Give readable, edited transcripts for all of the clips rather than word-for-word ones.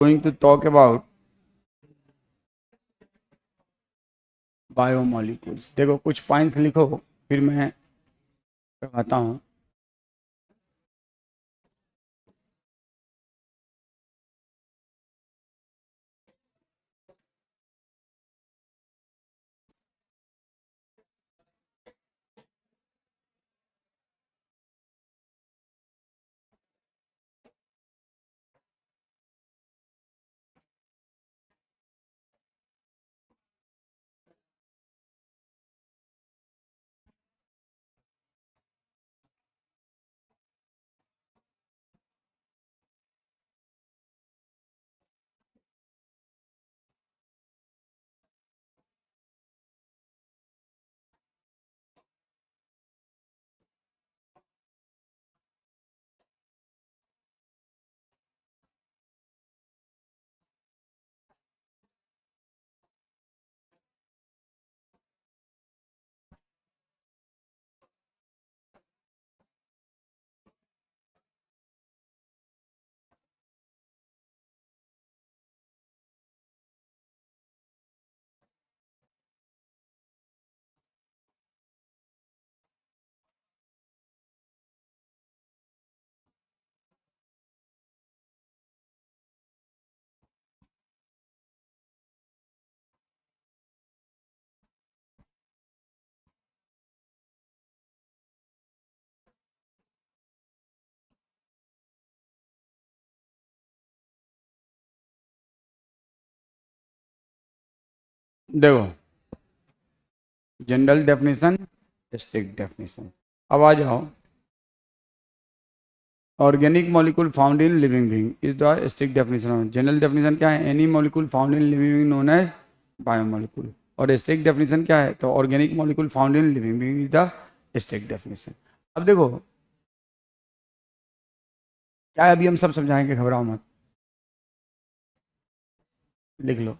Going to talk about biomolecules. देखो कुछ points लिखो, फिर मैं करवाता हूँ। देखो, जनरल डेफिनेशन, स्ट्रिक्ट डेफिनेशन। अब आ जाओ, organic molecule found in living being is the strict definition. General definition क्या है? Any molecule found in living being known as biomolecule. और स्ट्रिक्ट डेफिनेशन क्या है? तो organic molecule found in living being is the strict definition. अब देखो क्या है, अभी हम सब समझाएंगे, घबराओ मत, लिख लो।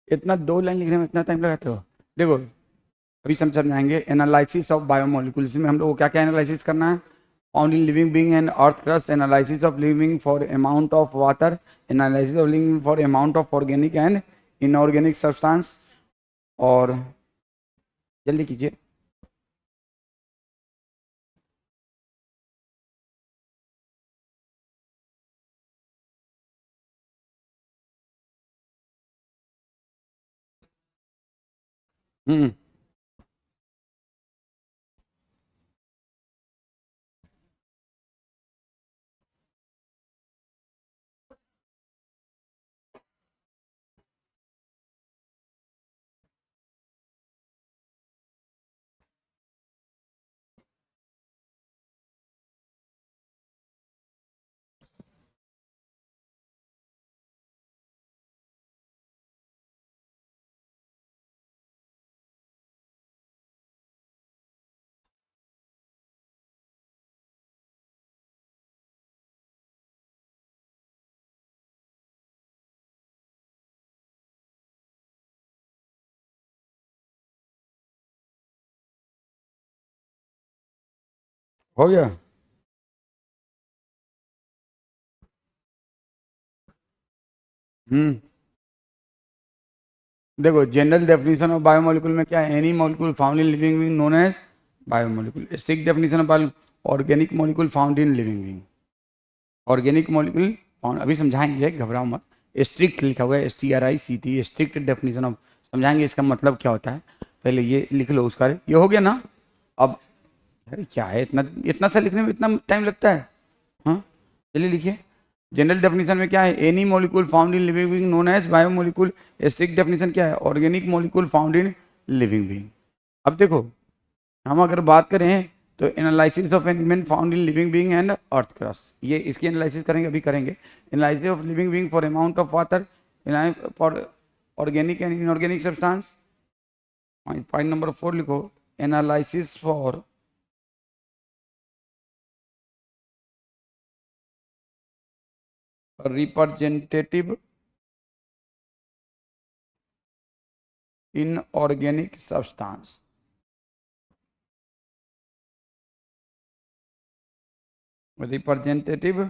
इतना 2 लाइन लिखने में इतना टाइम लगाते हो? देखो अभी समझाएंगे एनालिसिस ऑफ बायोमोलिक्यूल्स में हम लोग को क्या क्या एनालिसिस करना है। Found in living being and earth crust, analysis of living for amount of water, analysis of living for amount of organic and inorganic substance. और जल्दी कीजिए। हम्म। हो गया। हम्म। देखो जनरल डेफिनेशन ऑफ बायोमोलिकुल में क्या है, any molecule found in living being known as biomolecule. Strict definition of bio, organic molecule found in living being. Organic molecule found, अभी समझाएंगे, घबराओ मत। स्ट्रिक्ट लिखा हुआ है, STRICT, स्ट्रिक्ट डेफिनेशन ऑफ, समझाएंगे इसका मतलब क्या होता है। पहले ये लिख लो उसका, ये हो गया ना। अब अरे क्या है, इतना इतना सा लिखने में इतना टाइम लगता है। हाँ, चलिए लिखिए। जनरल डेफिनेशन में क्या है, any molecule found in living being known as biomolecule. Strict definition क्या है, organic molecule found in living being. अब देखो, हम अगर बात करें तो analysis of element found in living being and earth crust, ये इसकी एनालिसिस करेंगे, अभी करेंगे। Analysis of living being for amount of water, for organic and inorganic substance. Point number 4 लिखो, analysis for representative inorganic substance. Representative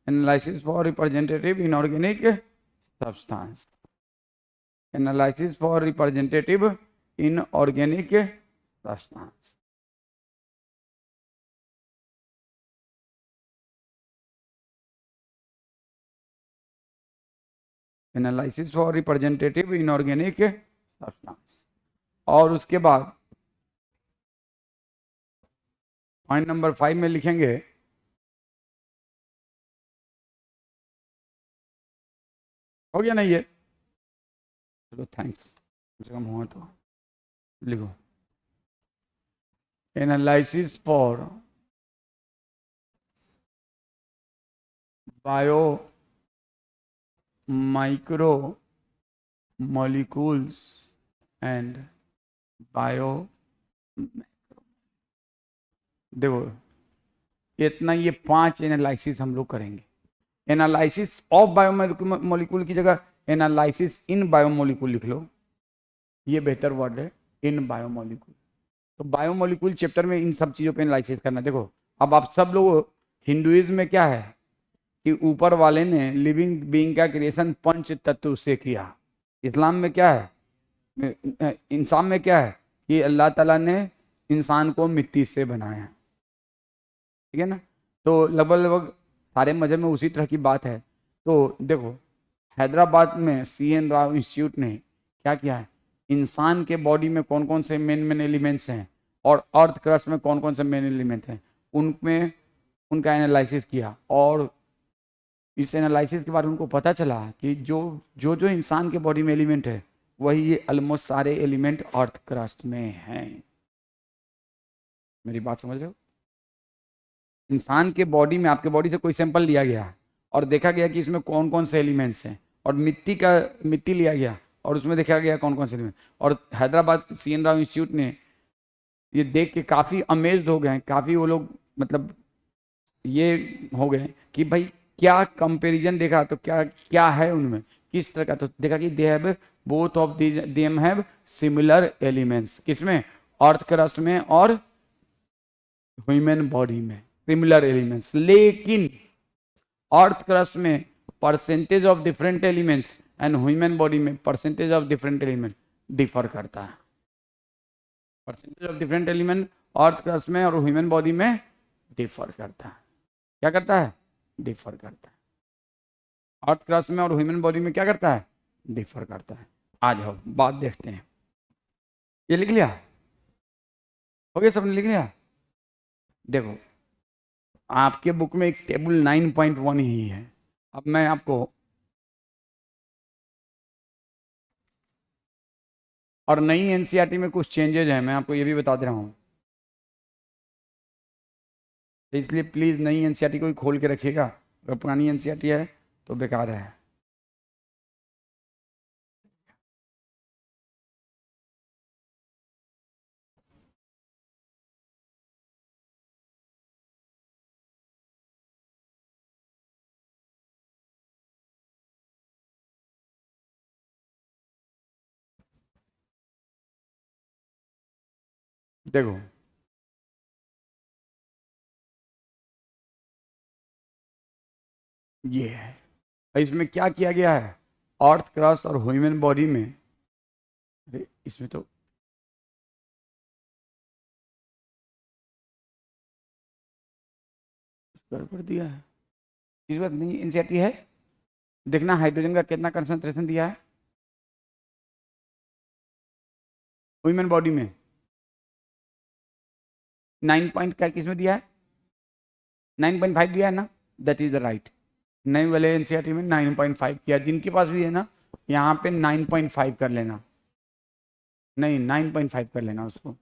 analysis for representative inorganic substance. Analysis for representative inorganic substance. Analysis for representative inorganic substance. और उसके बाद point number 5 में लिखेंगे, हो गया ना ये, चलो थैंक्स, कम से कम हुआ तो। लिखो, analysis for bio micro molecules and bio, देखो इतना, ये 5 एनालिसिस हम लोग करेंगे। एनालिसिस ऑफ बायोमोलिक्यूल की जगह एनालिसिस इन बायोमोलिक्यूल लिख लो, ये बेहतर वर्ड है, इन बायोमोलिक्यूल। तो बायोमोलिक्यूल चैप्टर में इन सब चीज़ों पे एनालिसिस करना। देखो अब आप सब लोग, हिंदुइज्म में क्या है कि ऊपर वाले ने लिविंग बीइंग का क्रिएशन पंच तत्व से किया। इस्लाम में क्या है, इंसान में क्या है कि अल्लाह ताला ने इंसान को मिट्टी से बनाया, ठीक है ना। तो लगभग लगभग सारे मजहब में उसी तरह की बात है। तो देखो, हैदराबाद में CN राव इंस्टीट्यूट ने क्या किया है, इंसान के बॉडी में कौन कौन से मेन मेन एलिमेंट्स हैं और अर्थ क्रस्ट में कौन कौन से मेन एलिमेंट हैं, उनमें उनका एनालिसिस किया। और इस एनालिसिस के बाद उनको पता चला कि जो जो जो इंसान के बॉडी में एलिमेंट है, वही ये ऑलमोस्ट सारे एलिमेंट अर्थ क्रस्ट में हैं। मेरी बात समझ रहे हो। इंसान के बॉडी में, आपके बॉडी से कोई सैंपल लिया गया और देखा गया कि इसमें कौन कौन से एलिमेंट्स हैं, और मिट्टी लिया गया और उसमें देखा गया कौन कौन से एलिमेंट। और हैदराबाद CN राव इंस्टीट्यूट ने ये देख के काफ़ी अमेज्ड हो गए, काफ़ी वो लोग मतलब ये हो गए कि भाई क्या कंपैरिजन देखा, तो क्या क्या है उनमें, किस तरह का, तो देखा कि they have both of them have similar elements, किसमें, अर्थ क्रस्ट में और ह्यूमन बॉडी में सिमिलर एलिमेंट्स। लेकिन अर्थ क्रस्ट में percentage of different elements and human body में percentage of different element differ करता है। Percentage of different element earth crust में और ह्यूमन बॉडी में डिफर करता है। क्या करता है, डिफर करता है। अर्थ क्रस्ट में और ह्यूमन बॉडी में क्या करता है, डिफर करता है। आ जाओ बात देखते हैं। ये लिख लिया, हो गया, सबने लिख लिया। देखो आपके बुक में एक टेबल 9.1 ही है। अब मैं आपको, और नई NCERT में कुछ चेंजेज हैं, मैं आपको ये भी बता दे रहा हूँ। तो इसलिए प्लीज़ नई NCERT को ही खोल के रखिएगा, अगर पुरानी NCERT है तो बेकार है। देखो ये है। इसमें क्या किया गया है, अर्थ क्रस्ट और ह्यूमन बॉडी में, अरे इसमें तो गड़बड़ दिया है, इस बात नहीं एनसीईआरटी है। देखना हाइड्रोजन का कितना कंसंट्रेशन दिया है ह्यूमन बॉडी में, 9 पॉइंट का किसमें दिया है, 9.5 दिया है ना, दैट इज द राइट। नहीं वाले एनसीईआरटी में 9.5 किया, जिनके पास भी है ना यहाँ पे 9.5 कर लेना, नहीं 9.5 कर लेना उसको,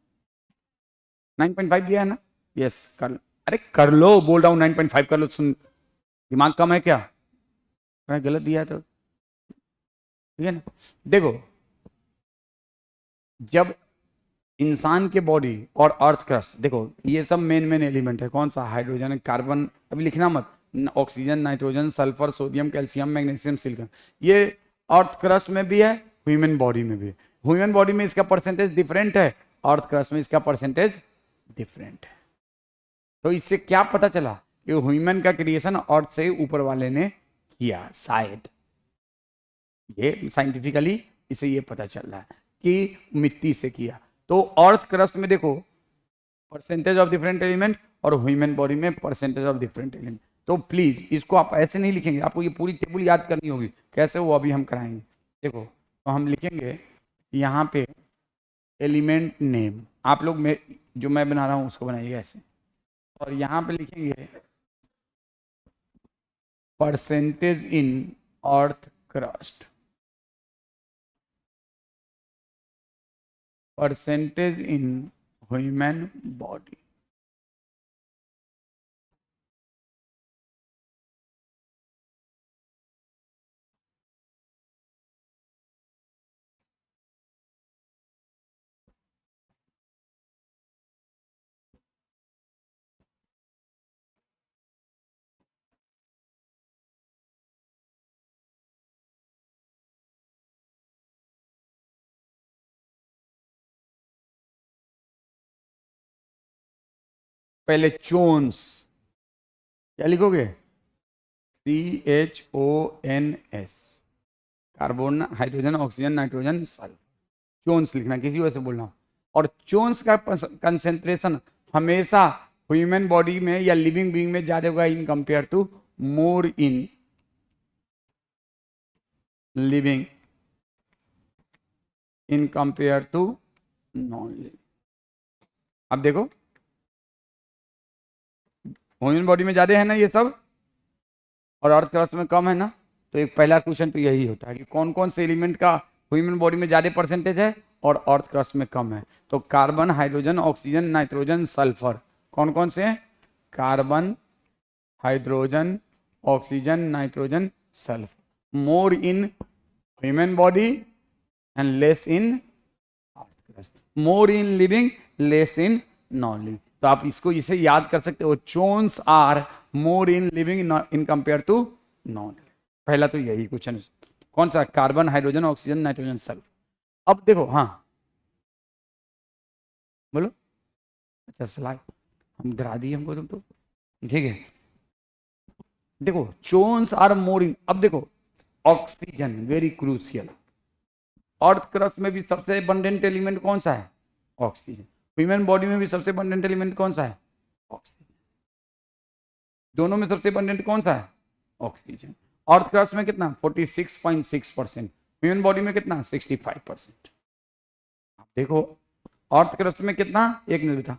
9.5 दिया है ना, यस कर, अरे कर लो, बोल रहा हूँ 9.5 कर लो, सुन दिमाग कम है क्या, अरे गलत दिया है तो ठीक है ना। देखो जब इंसान के बॉडी और अर्थ क्रस्ट, देखो ये सब मेन मेन एलिमेंट है, कौन सा, हाइड्रोजन, कार्बन, अभी लिखना मत, oxygen, nitrogen, sulphur, sodium, calcium, magnesium, silicon, ये अर्थ क्रस्ट में भी है, ह्यूमन बॉडी में भी है। ह्यूमन बॉडी में इसका परसेंटेज डिफरेंट है, अर्थ क्रस्ट में इसका परसेंटेज डिफरेंट है। तो इससे क्या पता चला कि ह्यूमन का क्रिएशन अर्थ से ऊपर वाले ने किया, शायद ये साइंटिफिकली इसे ये पता चल रहा है कि मिट्टी से किया। तो अर्थ क्रस्ट में देखो परसेंटेज ऑफ डिफरेंट एलिमेंट, और ह्यूमन बॉडी में परसेंटेज ऑफ डिफरेंट एलिमेंट। तो प्लीज इसको आप ऐसे नहीं लिखेंगे, आपको ये पूरी टेबल याद करनी होगी, कैसे वो अभी हम कराएंगे। देखो तो हम लिखेंगे यहाँ पे एलिमेंट नेम, आप लोग जो मैं बना रहा हूँ उसको बनाइएगा ऐसे, और यहाँ पे लिखेंगे percentage in earth crust, percentage in human body. पहले चोन्स, क्या लिखोगे, CHONS, carbon, hydrogen, oxygen, nitrogen, sulphur, CHONS लिखना, किसी वजह से बोलना। और चोन्स का कंसेंट्रेशन हमेशा ह्यूमन बॉडी में या लिविंग बीइंग में ज्यादा होगा in compare to, more in living in compare to non living. अब देखो ह्यूमन बॉडी में ज्यादा है ना ये सब, और अर्थ क्रस्ट में कम है ना, तो एक पहला क्वेश्चन तो यही होता है कि कौन कौन से एलिमेंट का ह्यूमन बॉडी में ज्यादा परसेंटेज है और अर्थ क्रस्ट में कम है। तो carbon, hydrogen, oxygen, nitrogen, sulphur, कौन कौन से हैं, carbon, hydrogen, oxygen, nitrogen, sulphur, more in human body and less in earth crust, more in living, less in non living. तो आप इसको इसे याद कर सकते हो, CHONS are more in living in compare to non. पहला तो यही क्वेश्चन, कौन सा, carbon, hydrogen, oxygen, nitrogen, sulphur. अब देखो, हाँ बोलो, अच्छा स्लाइड हम डरा दिए हमको तुम तो, ठीक है। देखो चोन्स आर मोर इन, अब देखो ऑक्सीजन वेरी क्रूशियल, अर्थ क्रस्ट में भी सबसे अबंडेंट एलिमेंट कौन सा है, ऑक्सीजन, ह्यूमन बॉडी में भी सबसे अबंडेंट एलिमेंट कौन सा है, ऑक्सीजन, दोनों में सबसे अबंडेंट कौन सा है, ऑक्सीजन। अर्थ क्रस्ट में कितना 46.6%, ह्यूमन बॉडी में कितना 65%। देखो अर्थ क्रस्ट में कितना, एक मिनट बेटा,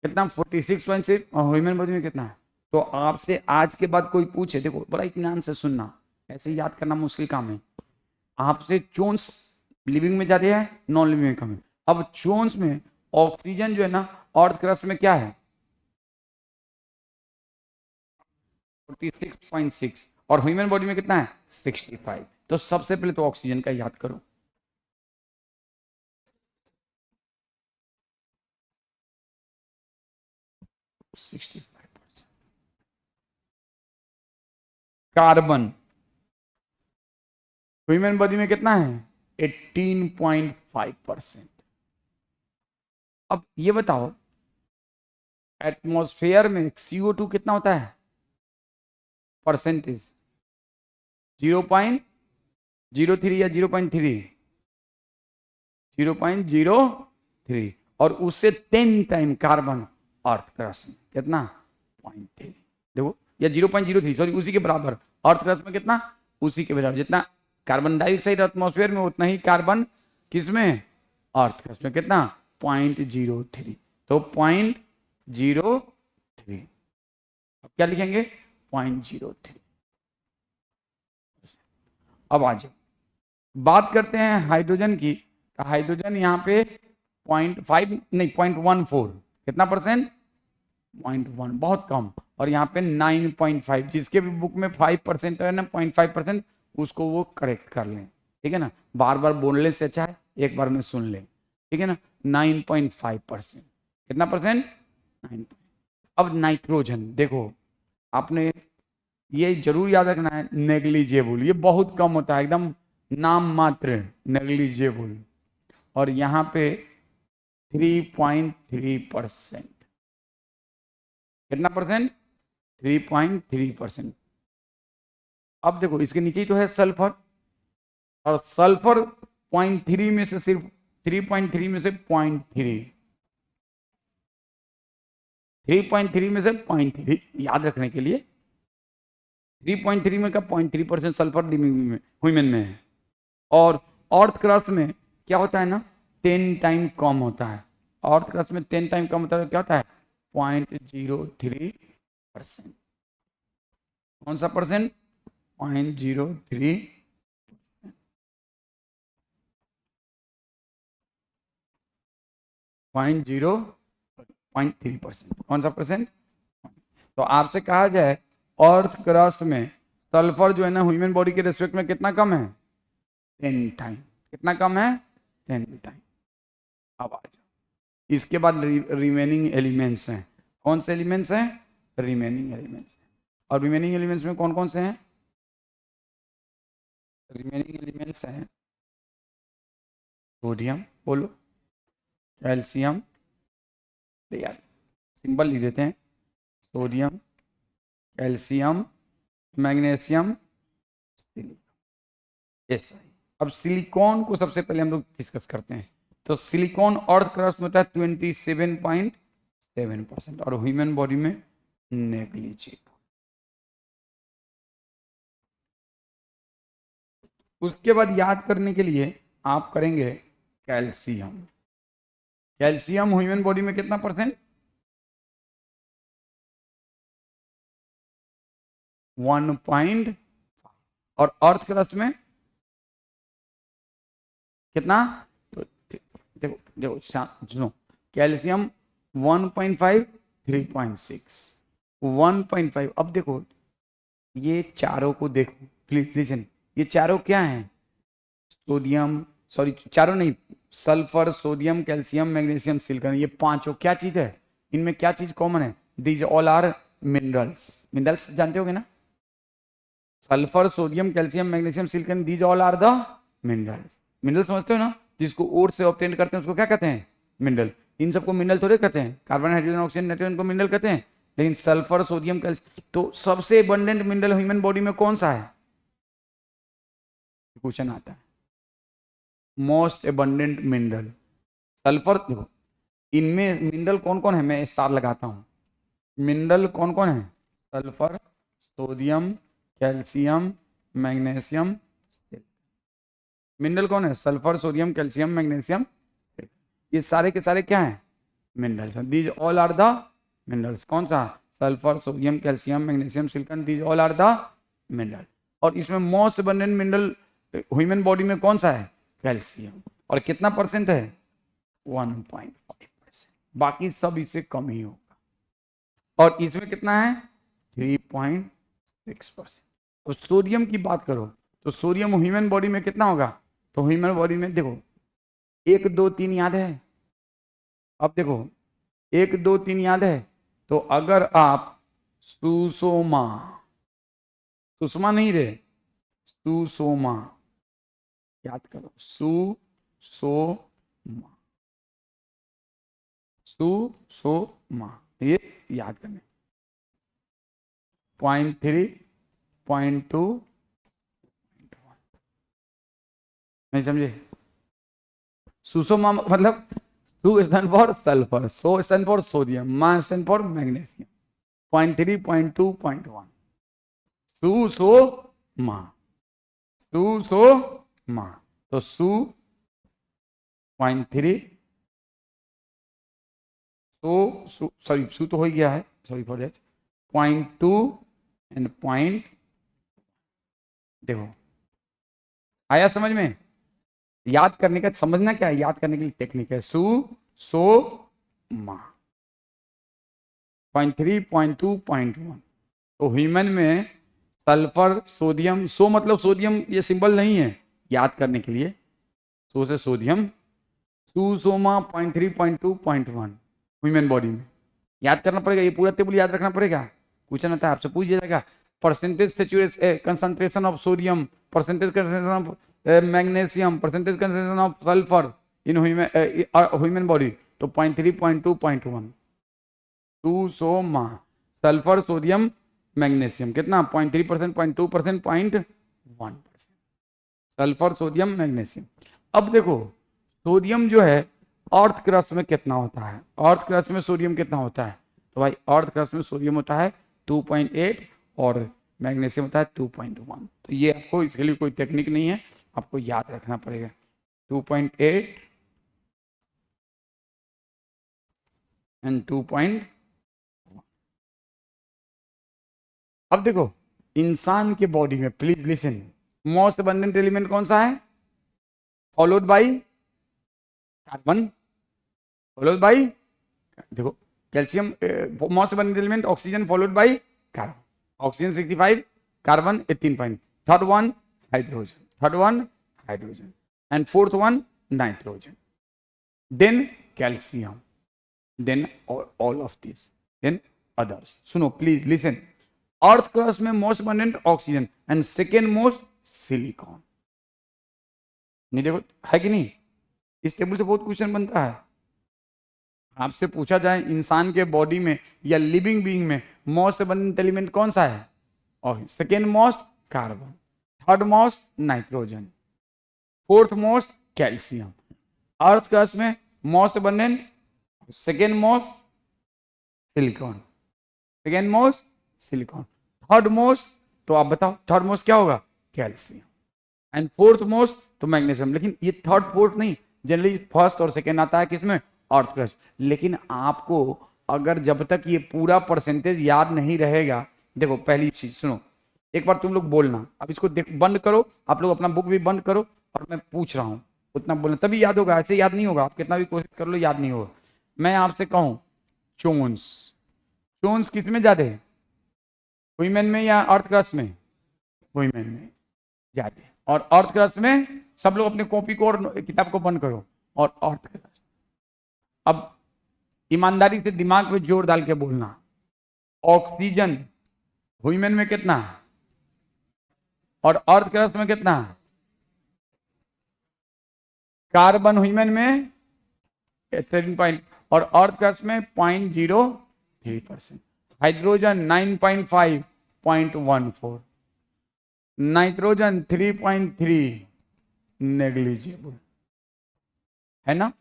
कितना 46.6, और ह्यूमन बॉडी में कितना है। तो आपसे आज के बाद कोई पूछे, देखो बड़ा इत्मीनान से सुनना, ऐसे याद करना मुश्किल काम है। आपसे चोन्स लिविंग में ज्यादा है, नॉन लिविंग में कम है। अब चोन्स में ऑक्सीजन जो है ना अर्थ क्रस्ट में क्या है 46.6, और ह्यूमन बॉडी में कितना है 65। तो सबसे पहले तो ऑक्सीजन का याद करो, कार्बन ह्यूमन बॉडी में कितना है 18.5%। अब ये बताओ एटमॉस्फेयर में CO2 कितना होता है परसेंटेज, 0.03 या 0.3? 0.03, और उससे 10 टाइम कार्बन अर्थ क्रस्ट में कितना? 0.3। देखो, या 0.03, सॉरी, उसी के बराबर अर्थ क्रस्ट में कितना? उसी के बराबर। जितना कार्बन डाइऑक्साइड एटमॉस्फेयर में उतना ही कार्बन किसमें? अर्थ क्रस्ट में। कितना? 0.03। तो 0.03, अब क्या लिखेंगे? 0.03। अब आ जाओ, बात करते हैं हाइड्रोजन की। तो हाइड्रोजन यहाँ पे 0.5 नहीं 0.14, कितना परसेंट? 0.1, बहुत कम। और यहाँ पे 9.5, जिसके भी बुक में 5% है ना, 0.5%, उसको वो करेक्ट कर लें, ठीक है ना। बार बार बोलने से अच्छा है एक बार में सुन लें, ठीक है ना। 9.5%, कितना परसेंट? 9। अब नाइट्रोजन देखो, आपने ये जरूर याद रखना है, नेग्लिजिबल, ये बहुत कम होता है, एकदम नाम मात्र, नेग्लिजिबल। और यहाँ पे 3.3%, कितना परसेंट? 3.3%। अब देखो, इसके नीचे ही तो है सल्फर, और सल्फर 0.3 में से सिर्फ 3.3 में से 3.3 में से 0.3, याद रखने के लिए 3.3 में का 0.3% सल्फर ह्यूमन में है। और अर्थ क्रस्ट में क्या होता है ना, 10 टाइम कम होता है। अर्थ क्रस्ट में 10 टाइम कम होता है, तो क्या होता है? 0.03%। कौन सा परसेंट? 0.03। 0.3%, कौन सा परसेंट? तो आपसे कहा जाए अर्थ क्रस्ट में सल्फर जो है ना, ह्यूमन बॉडी के रेस्पेक्ट में कितना कम है? 10 टाइम। कितना कम है? 10 टाइम। अब आ जाओ, इसके बाद रिमेनिंग एलिमेंट्स हैं। कौन से एलिमेंट्स हैं? Remaining elements. और रिमेनिंग एलिमेंट्स में कौन कौन से हैं? रिमेनिंग एलिमेंट्स हैं सोडियम, बोलो, कैल्शियम, यार सिंपल लिख देते हैं, सोडियम, कैल्शियम, मैग्नीशियम, सिलिकॉन। अब सिलिकॉन को सबसे पहले हम लोग डिस्कस करते हैं। तो सिलिकॉन अर्थ क्रस्ट में होता है 27.7%, और ह्यूमन बॉडी में नेग्लिजिबल। उसके बाद याद करने के लिए आप करेंगे कैल्शियम। कैल्शियम ह्यूमन बॉडी में कितना परसेंट? 1. और अर्थ क्रस्ट में कितना? तो देखो देखो सुनो, कैल्शियम 1.5, 3.6, 1.5। अब देखो ये चारों को देखो प्लीज लिसन, ये चारों क्या हैं? सोडियम, सॉरी चारों नहीं, sulphur, sodium, calcium, magnesium, silicon, ये पांचों क्या चीज है? इनमें क्या चीज कॉमन है? These all are minerals. Minerals जानते होगे ना, sulphur, sodium, calcium, magnesium, silicon, these all are the minerals. Mineral समझते हो ना, जिसको ओर से ऑब्टेन करते हैं उसको क्या कहते हैं? मिनरल। इन सबको मिनरल थोड़े कहते हैं, कार्बन, हाइड्रोजन, ऑक्सीजन, नाइट्रोजन को मिनरल कहते हैं। लेकिन सल्फर, सोडियम, कैल्शियम, तो सबसे एबंडेंट मिनरल ह्यूमन बॉडी में कौन सा है? क्वेश्चन आता है, मोस्ट एबंडेंट मिनरल सल्फर। देखो इनमें मिनरल कौन कौन है, मैं स्टार लगाता हूं। मिनरल कौन कौन है? Sulphur, sodium, calcium, magnesium. Mineral कौन है? Sulphur, sodium, calcium, magnesium. ये सारे के सारे क्या हैं? Minerals. These all are the minerals. कौन सा? Sulphur, sodium, calcium, magnesium, silicon, these all are the mineral. और इसमें most abundant mineral human body में कौन सा है? कैल्शियम। और कितना परसेंट है? 1.5%। बाकी सब इससे कम ही होगा। और इसमें कितना है? 3.6%। तो सोडियम की बात करो तो सोडियम ह्यूमन बॉडी में कितना होगा? तो ह्यूमन बॉडी में देखो 1, 2, 3 याद है? अब देखो 1, 2, 3 याद है? तो अगर आप सुषमा, सुषमा नहीं रे, सुषमा याद करो, सुषमा, सुषमा, ये याद करने। 0.3, 0.2, नहीं समझे? सुसोमा मतलब सु stand for sulphur, so stand for sodium, मा स्टैंड फॉर मैग्नीशियम। 0.3, 0.2, 0.1। सुसोमा, सुसोमा। तो सु 0.3, सो सॉरी सु तो हो ही गया है, sorry for that. 0.2 and point, देखो आया समझ में? याद करने का, समझना क्या है, याद करने के लिए टेक्निक है। सु सो मा, 0.3, 0.2, 0.1। तो ह्यूमन में सल्फर, सोडियम, सो मतलब सोडियम, ये सिंबल नहीं है, याद करने के लिए। सो से सोडियम, सु सोमा 0.3, 0.2, 0.1 ह्यूमन बॉडी में। याद करना पड़ेगा, ये पूरा टेबल याद रखना पड़ेगा। क्वेश्चन आता है आपसे, पूछ जाएगा percentage saturation concentration of sodium, percentage concentration of magnesium, percentage concentration of sulphur in human body. तो 0.3, 0.2, 0.1। टू सो मा, सल्फर, सोडियम, मैग्नीशियम कितना? 0.3%, 0.2%, 0.1%। Sulphur, sodium, magnesium. अब देखो सोडियम जो है अर्थ क्रस्ट में कितना होता है? अर्थ क्रस्ट में सोडियम कितना होता है? तो भाई अर्थ क्रस्ट में सोडियम होता है 2.8 और मैग्नीशियम होता है 2.1। तो ये आपको, इसके लिए कोई टेक्निक नहीं है, आपको याद रखना पड़ेगा। 2.8 एंड 2.1। अब देखो इंसान के बॉडी में, please listen, most abundant element कौन सा है? Followed by carbon, followed by, देखो calcium, most abundant element oxygen, followed by carbon, oxygen 65, carbon 18 third one hydrogen, third one hydrogen and fourth one nitrogen, then calcium, then all of this, then others. सुनो please listen, earth crust में most abundant oxygen and second most silicon. नहीं देखो है कि नहीं? इस table से बहुत क्वेश्चन बनता है। आपसे पूछा जाए इंसान के बॉडी में या लिविंग बीइंग में मोस्ट अबंडेंट एलिमेंट कौन सा है? और second most carbon, third most nitrogen, fourth most calcium. Earth crust में most abundant, second most silicon, second most silicon, third most, तो आप बताओ थर्ड मोस्ट क्या होगा? कैल्शियम, एंड फोर्थ मोस्ट तो मैग्नीशियम। लेकिन ये थर्ड फोर्थ नहीं, जनरली फर्स्ट और सेकेंड आता है किसमें? Earth crust. लेकिन आपको अगर जब तक ये पूरा परसेंटेज याद नहीं रहेगा, देखो पहली चीज सुनो, एक बार तुम लोग बोलना, अब इसको बंद करो, आप लोग अपना बुक भी बंद करो, और मैं पूछ रहा हूं उतना बोलना, तभी याद होगा, ऐसे याद नहीं होगा, आप कितना भी कोशिश कर लो याद नहीं होगा। मैं आपसे कहूं चोन्स, चोन्स किस में ज्यादा है? वुमेन में या अर्थ क्रस्ट में? वुमेन में ज्यादा। और अर्थ क्रस्ट में सब लोग अपने कॉपी को और किताब को बंद करो, और अर्थ क्रस्ट। अब ईमानदारी से दिमाग पे जोर डाल के बोलना, ऑक्सीजन वुमेन में कितना और अर्थ क्रस्ट में कितना? कार्बन वुमेन में 13 और अर्थ क्रस्ट में 0.03%, हाइड्रोजन 9.5, 0.14, नाइट्रोजन 3.3, नेग्लिजिबल, है ना?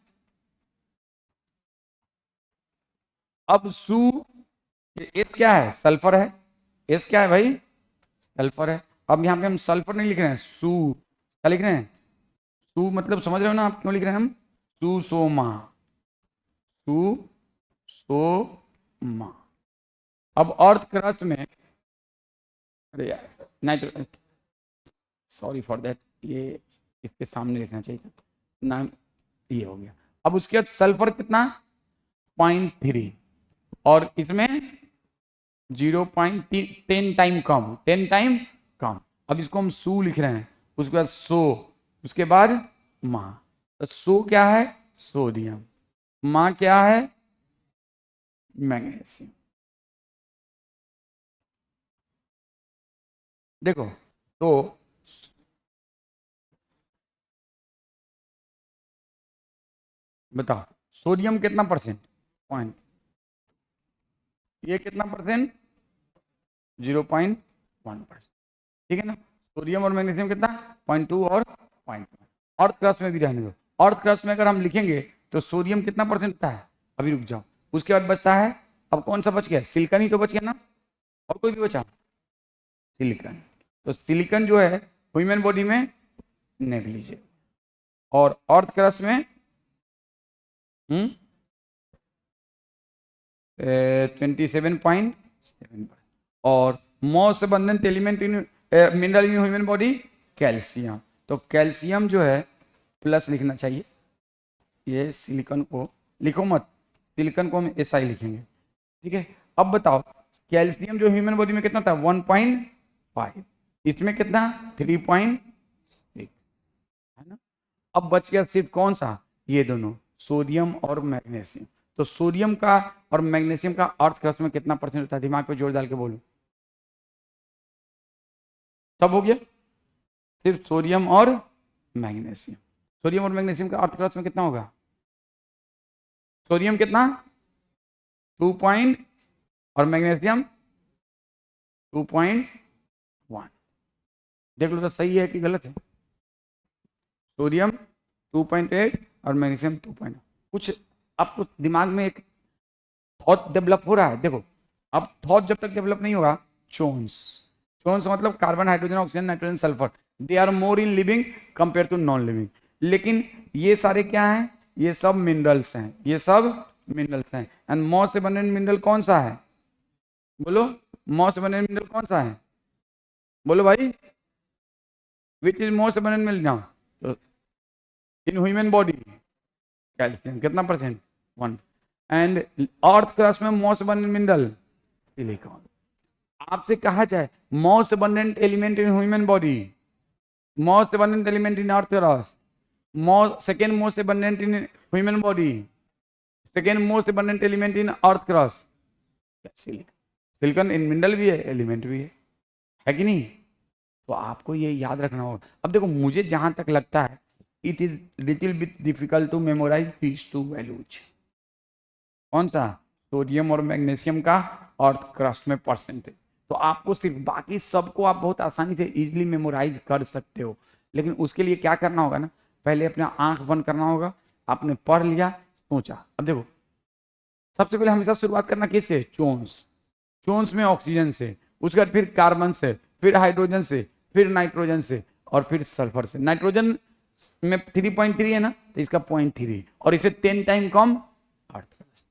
अब सु, एस क्या है? सल्फर है। एस क्या है भाई? सल्फर है। अब यहां पे हम सल्फर नहीं लिख रहे हैं, सु, क्या लिख रहे हैं? सु मतलब समझ रहे हो ना आप क्यों लिख रहे हैं हम? सुसोमा, सुसोमा। अब अर्थ क्रस्ट में, अरे यार नाइट्रो, सॉरी फॉर दैट, ये इसके सामने लिखना चाहिए था ना, ये हो गया। अब उसके बाद सल्फर कितना? 0.3, और इसमें 0.10 टाइम कम, 10 टाइम कम। अब इसको हम सू लिख रहे हैं, उसके बाद सो, उसके बाद मा। तो सो क्या है? सोडियम। मा क्या है? मैग्नीशियम। देखो तो बताओ सोडियम कितना परसेंट? पॉइंट, ये कितना परसेंट? 0.1%। ठीक है ना? सोडियम और मैग्नीशियम कितना? 0.2 और 0.1। अर्थ क्रस्ट में भी रहने दो। अर्थ क्रस्ट में अगर हम लिखेंगे तो सोडियम कितना परसेंट होता है, अभी रुक जाओ, उसके बाद बचता है, अब कौन सा बच गया, सिलिकॉन ही तो बच गया ना, और कोई भी बचा, सिलिकॉन। तो सिलिकॉन जो है ह्यूमन बॉडी में नेग्लिजिबल, और अर्थ क्रस्ट में 27.7, और most abundant element in mineral in human body calcium. तो कैल्शियम जो है प्लस लिखना चाहिए, ये सिलिकॉन को लिखो मत, सिलिकॉन को हम SI लिखेंगे, ठीक है। अब बताओ कैल्शियम जो ह्यूमन बॉडी में कितना था 1.5, इसमें कितना 3.6, है ना। अब बच गया सिर्फ कौन सा, ये दोनों सोडियम और मैग्नीशियम। तो सोडियम का और मैग्नीशियम का अर्थ क्रस्ट में कितना परसेंट होता है, दिमाग पे जोर डाल के बोलो। सब हो गया, सिर्फ सोडियम और मैग्नीशियम। सोडियम और मैग्नीशियम का अर्थ क्रस्ट में कितना होगा, सोडियम कितना 2 पॉइंट और मैग्नीशियम 2.1। देख लो तो सही है कि गलत है, सोडियम 2.8 और मैग्नीशियम 2.1। कुछ आपको दिमाग में एक थॉट डेवलप हो रहा है। देखो अब थॉट जब तक डेवलप नहीं होगा, चोन्स, चोन्स मतलब carbon, hydrogen, oxygen, nitrogen, sulphur, they are more in living compare to non living. लेकिन ये सारे क्या हैं, ये सब मिनरल्स हैं, ये सब मिनरल्स हैं। एंड मोस्ट अबंडेंट मिनरल कौन सा है, बोलो, मोस्ट अबंडेंट मिनरल कौन सा है, बोलो भाई, which is most abundant mineral now in human body, calcium कितना परसेंट 1। एंड अर्थ क्रस्ट में मोस्ट अबंडेंट मिनरल सिलिकॉन। आपसे कहा जाए most abundant element in human body, most abundant element in earth crust, second most abundant in human body, second most abundant element in earth crust, silicon. Silicon in mineral भी है, element भी है कि नहीं। तो आपको ये याद रखना होगा। अब देखो मुझे जहां तक लगता है it is little bit difficult to memorise these two values. कौन सा, सोडियम और मैग्नीशियम का अर्थ क्रस्ट में परसेंटेज। तो आपको सिर्फ, बाकी सबको आप बहुत आसानी से इजीली मेमोराइज कर सकते हो, लेकिन उसके लिए क्या करना होगा ना, पहले अपना आंख बंद करना होगा, आपने पढ़ लिया, सोचा। अब देखो सबसे पहले हमेशा शुरुआत करना किससे, चोन्स, चोन्स में ऑक्सीजन से, उसके बाद फिर कार्बन से, फिर हाइड्रोजन से, फिर नाइट्रोजन से, और फिर सल्फर से। नाइट्रोजन में 3.3 है ना, तो इसका 0.3, और इसे 10 टाइम कम अर्थ क्रस्ट।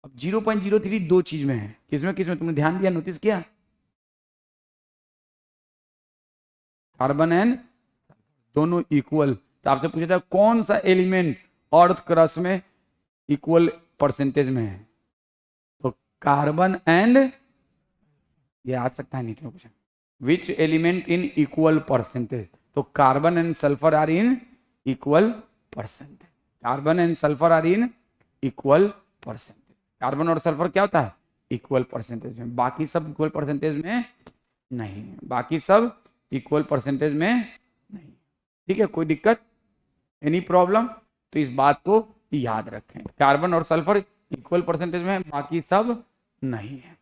अब 0.03 दो चीज में है, किसमें किसमें, तुमने ध्यान दिया, नोटिस किया, कार्बन एंड दोनों इक्वल। तो आपसे पूछा था कौन सा एलिमेंट अर्थ क्रस्ट में इक्वल परसेंटेज में है, तो कार्बन एंड, ये आ सकता है, नहीं तो पूछा which element in equal percentage, तो carbon and sulphur are in equal percentage, carbon and sulphur are in equal percentage. Carbon और सल्फर क्या होता है, इक्वल परसेंटेज में, बाकी सब इक्वल परसेंटेज में नहीं, बाकी सब इक्वल परसेंटेज में नहीं। ठीक है, कोई दिक्कत, एनी प्रॉब्लम, तो इस बात को याद रखें, कार्बन और सल्फर इक्वल परसेंटेज में है, बाकी सब नहीं है।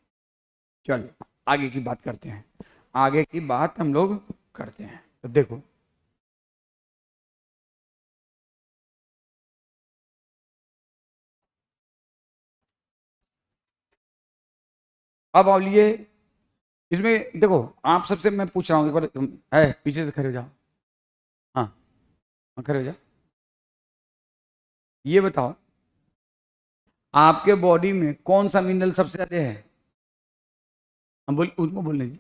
चलो आगे की बात करते हैं, आगे की बात हम लोग करते हैं। तो देखो अब लिए इसमें देखो, आप सबसे मैं पूछ रहा हूं, एक बार है पीछे से खड़े हो जाओ, हाँ हाँ खड़े हो जाओ, ये बताओ आपके बॉडी में कौन सा मिनरल सबसे ज्यादा है, हम बोल उसको बोल लीजिए,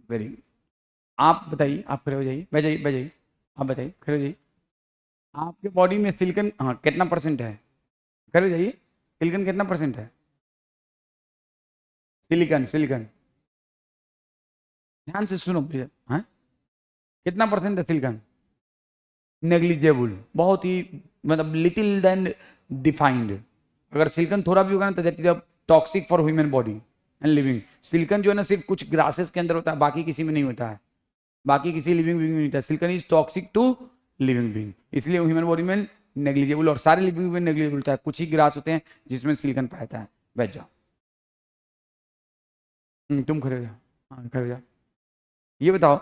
वेरी गुड। आप बताइए, आप खड़े हो जाइए, बैठ जाइए, बैठ जाइए, आप बताइए, खड़े हो जाइए। आपके बॉडी में सिलिकॉन हाँ कितना परसेंट है, खड़े हो जाइए, सिलिकॉन कितना परसेंट है, सिलिकॉन, सिलिकॉन ध्यान से सुनो भैया, हाँ कितना परसेंट है सिलिकॉन, नेग्लिजेबल, बहुत ही, मतलब लिटिल देन डिफाइंड। अगर सिलिकॉन थोड़ा भी होगा ना तो that is toxic for human body and living. Silicon जो है ना सिर्फ कुछ ग्रासेस के अंदर होता है, बाकी किसी में नहीं होता है, बाकी किसी लिविंग बीइंग में नहीं होता है। Silicon is toxic to living being, इसलिए ह्यूमन बॉडी में नेग्लिजेबल, और सारे लिविंग में नेग्लिजेबल होता है, कुछ ही ग्रास होते हैं जिसमें सिलिकॉन पाता है। बैठ जाओ, तुम खड़े हो जाओ, हाँ खड़े हो जाओ। ये बताओ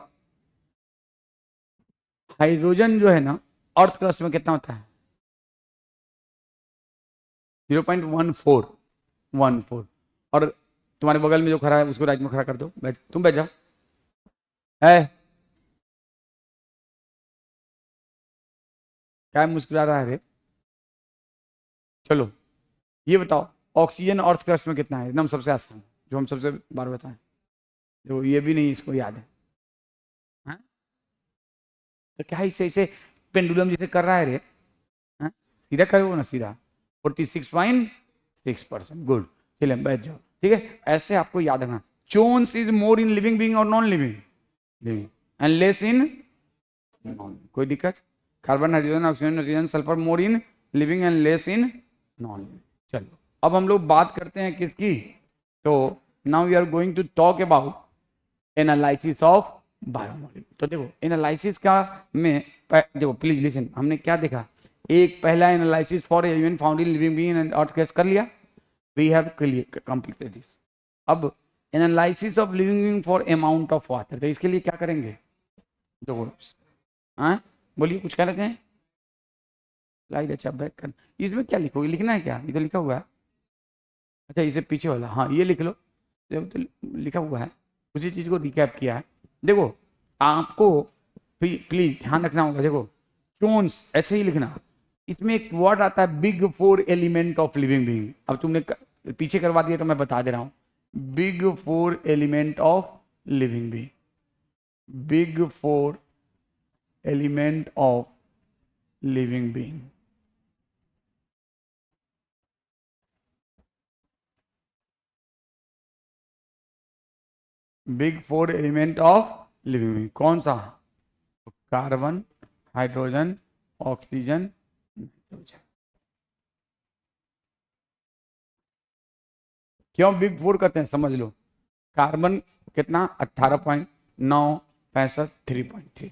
हाइड्रोजन जो है ना अर्थ क्रस्ट में कितना होता है? 0.1414। और तुम्हारे बगल में जो खड़ा है उसको राइट में खड़ा कर दो, बैठ, तुम बैठ जाओ। है क्या मुस्कुरा रहा है रे? चलो ये बताओ, ऑक्सीजन अर्थ क्रस्ट में कितना है? एकदम सबसे आसान, जो हम सबसे बार बताएं। देखो ये भी नहीं इसको याद है, हाँ? तो क्या इसे इसे पेंडुलम जैसे कर रहा है रे? हाँ? सीधा करो ना, सीधा। 46.6%। गुड। चलिए बैठ जाओ, ठीक है। ऐसे आपको याद रखना। CHONS is more in living being और non living? Living. And less in non. कोई दिक्कत? Carbon, hydrogen, oxygen, nitrogen, sulphur more in living and less in non living. चलो अब हम लोग बात करते हैं किसकी? तो now we are going to talk about analysis of biomolecule. तो देखो एनालिसिस का में देखो प्लीज लिसन, हमने क्या देखा? एक पहला analysis for element found in living being and earth case कर लिया, we have clear completed this. अब analysis of living being for amount of water, तो इसके लिए क्या करेंगे? देखो, हाँ बोलिए, कुछ कह रहे थे? स्लाइड अच्छा बैक कर, इसमें क्या लिखोगे? लिखना है क्या? इधर लिखा हुआ है। अच्छा इसे पीछे वाला, हाँ ये लिख लो, तो लिखा हुआ है, उसी चीज को रिकैप किया है। देखो आपको प्लीज ध्यान रखना होगा। देखो चोन्स ऐसे ही लिखना, इसमें एक वर्ड आता है big four element of living being. अब तुमने पीछे करवा दिया तो मैं बता दे रहा हूं, big four element of living being, big four element of living being. Big four element of living being कौन सा? Carbon, hydrogen, oxygen, nitrogen. क्यों बिग फोर कहते हैं समझ लो। कार्बन कितना? 18.9, 65, 3.3।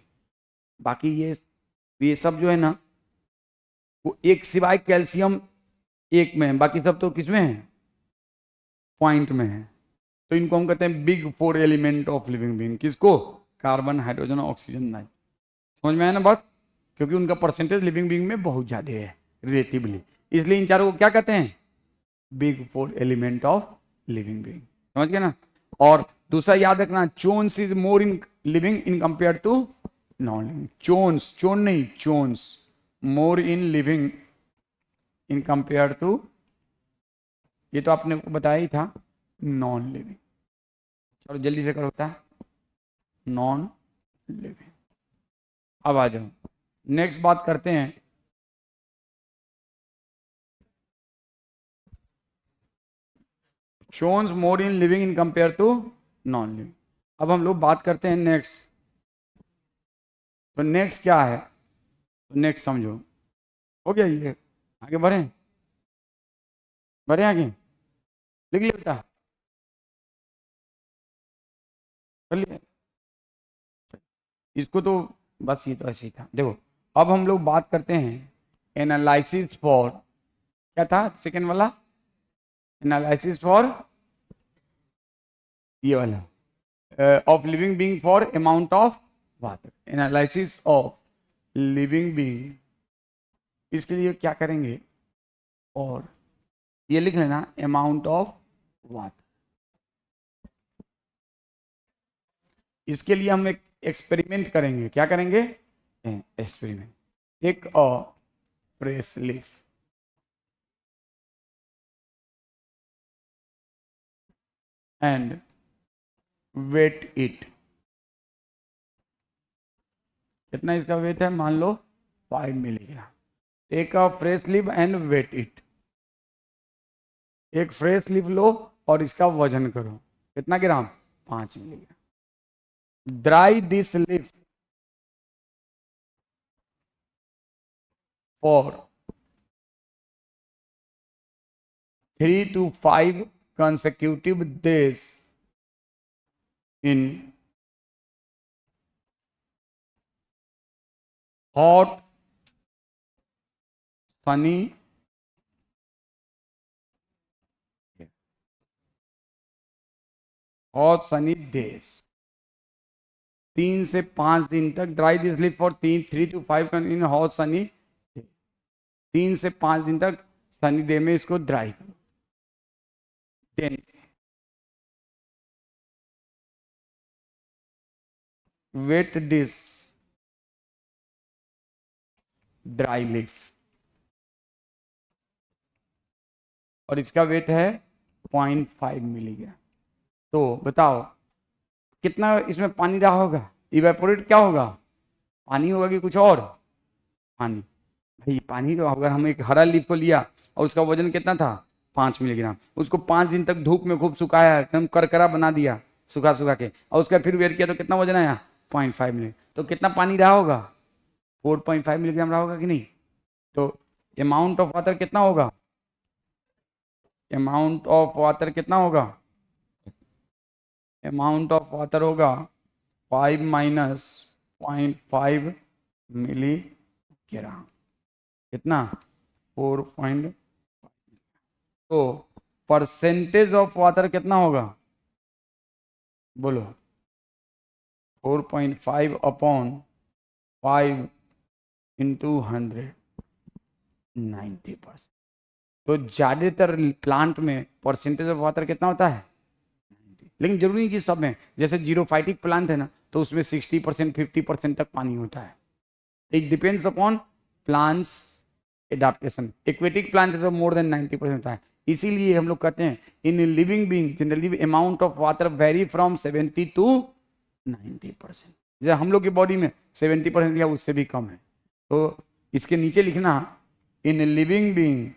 बाकी ये सब जो है ना, वो एक सिवाय कैल्शियम एक में है, बाकी सब तो किसमें है? पॉइंट में है। तो इनको हम कहते हैं big four element of living being. किसको? Carbon, hydrogen, oxygen, nitrogen. समझ में आया ना बात? क्योंकि उनका परसेंटेज लिविंग बीइंग में बहुत ज्यादा है रिलेटिवली, इसलिए इन चारों को क्या कहते हैं? Big four element of living being. समझ गए ना? और दूसरा याद रखना, CHONS is more in living in compare to non living. CHONS, CHON नहीं, CHONS more in living in compare to, ये तो आपने बताया ही था, नॉन लिविंग। चलो जल्दी से करो, होता है नॉन लिविंग। अब आ जाओ, नेक्स्ट बात करते हैं CHONS more in living in compare to non living. अब हम लोग बात करते हैं नेक्स्ट। तो नेक्स्ट क्या है? तो नेक्स्ट समझो, हो गया ये, आगे बढ़े, बढ़े आगे, लिख लिया बेटा, कर लिया इसको तो, बस ये तो ऐसे ही था। देखो अब हम लोग बात करते हैं एनालिसिस फॉर, क्या था सेकेंड वाला? एनालिसिस फॉर, ये वाला of living being for amount of water. Analysis of living being, इसके लिए क्या करेंगे? और ये लिख लेना, अमाउंट ऑफ वाटर। इसके लिए हम एक एक्सपेरिमेंट करेंगे। क्या करेंगे? Experiment. Take a press leaf and weight it. कितना इसका वेट है? मान लो 5 milligram. Take a fresh leaf and weight it. एक फ्रेश लीफ लो और इसका वजन करो, कितना gram? 5 milligram. Dry this leaf for 3 to 5 consecutive days in hot, sunny, days. 3 से 5 दिन तक, dry this leaf for 3 to 5 in hot Sunny, 3 से 5 दिन तक सनी डे में इसको ड्राई करो। Then weight this dry leaf, और इसका वेट है 0.5 मिलीग्राम। तो बताओ कितना इसमें पानी रहा होगा, इवेपोरेट क्या होगा, पानी होगा कि कुछ और, पानी। भाई पानी तो, अगर हम एक हरा लीफ को लिया और उसका वजन कितना था 5 मिलीग्राम, उसको 5 दिन तक धूप में खूब सुखाया, एकदम करकरा बना दिया सुखा सुखा के, और उसका फिर वेट किया तो कितना वजन आया 0.5 मिलीग्राम। तो कितना पानी रहा होगा 4.5 मिलीग्राम रहा होगा कि नहीं। तो अमाउंट ऑफ वाटर कितना होगा, अमाउंट ऑफ वाटर कितना होगा, अमाउंट ऑफ वाटर होगा 5 माइनस 0.5 मिलीग्राम, कितना 4. तो परसेंटेज ऑफ वाटर कितना होगा, बोलो 4.5 अपॉन 5 इंटू 100, 90%। तो ज्यादातर प्लांट में परसेंटेज ऑफ वाटर कितना होता है, लेकिन जरूरी नहीं कि सब में, जैसे जीरोफाइटिक प्लांट है ना, तो उसमें 60% 50% तक पानी होता है। It depends upon plants adaptation. Aquatic plant है तो मोर देन 90% होता है। इसीलिए हम लोग कहते हैं इन living being generally amount of water very from 70 to 90%। जैसे हम लोग की बॉडी में 70% या उससे भी कम है। तो इसके नीचे लिखना इन living being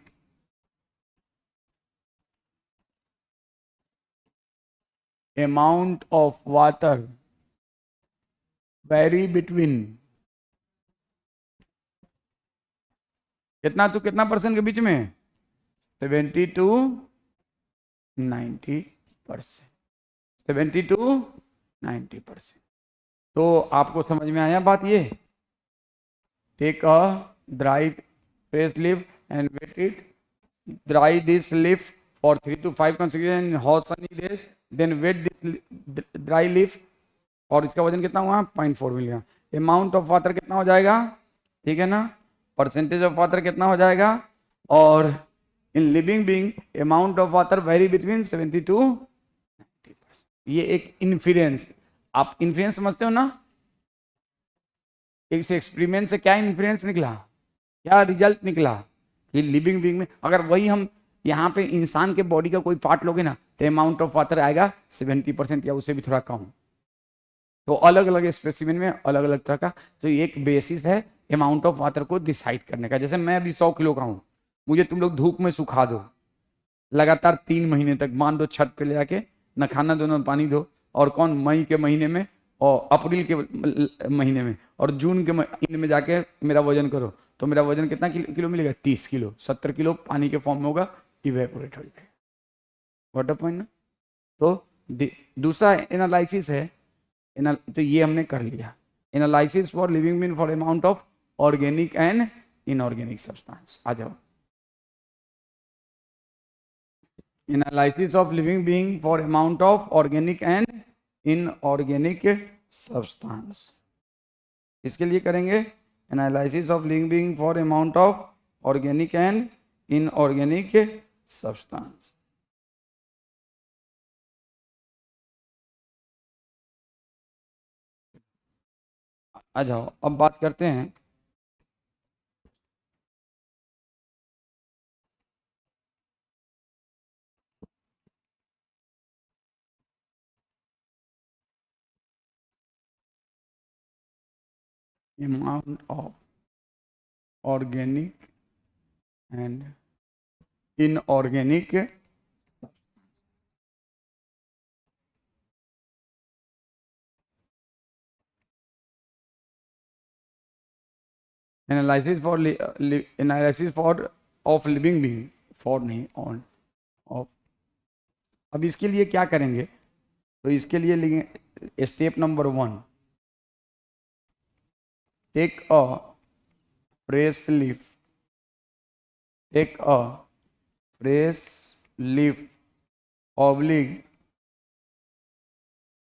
amount of water vary between कितना तो कितना परसेंट के बीच में 70 to 90%, 70 to 90%। तो आपको समझ में आया बात ये। Take a dry fresh leaf and weight it, dry this leaf for 3 to 5 consecutive hot sunny days, then wet this dry leaf, और इसका वजन कितना हुआ 0.4 मिलीग्राम। अमाउंट ऑफ वाटर कितना हो जाएगा, ठीक है ना, परसेंटेज ऑफ वाटर कितना हो जाएगा, और इन living being amount of water very between 70 to 90%। ये एक इन्फ्लुएंस, आप इन्फ्लुएंस समझते हो ना, इस एक्सपेरिमेंट से क्या इन्फ्लुएंस निकला, क्या रिजल्ट निकला कि लिविंग बीइंग में अगर वही हम यहाँ पे इंसान के बॉडी का कोई पार्ट लोगे ना तो अमाउंट ऑफ वाटर आएगा 70% या उससे भी थोड़ा कम। तो अलग अलग स्पेसिमेन में अलग अलग तरह का, तो एक बेसिस है अमाउंट ऑफ वाटर को डिसाइड करने का। जैसे मैं अभी 100 किलो का हूँ, मुझे तुम लोग धूप में सुखा दो लगातार 3 महीने तक, मान दो छत पे ले जाके न खाना दो न पानी दो, और कौन मई के महीने में और अप्रैल के महीने में और जून के महीने में जाके मेरा वजन करो, तो मेरा वजन कितना किलो मिलेगा 30 किलो, 70 किलो पानी के फॉर्म में होगा, इवेपोरेट हो जाएगा। व्हाट द पॉइंट ना। तो दूसरा एनालिसिस है, तो ये हमने कर लिया, analysis for living being for amount of organic and inorganic substance. आ जाओ, analysis of living being for amount of organic and inorganic substance. इसके लिए करेंगे analysis of living being for amount of organic and inorganic substance. आ जाओ अब बात करते हैं amount of organic and inorganic analysis for analysis for of living being, for नहीं ऑन ऑफ। अब इसके लिए क्या करेंगे, तो इसके लिए लिखेंगे step number 1, take a fresh leaf, take a fresh leaf oblique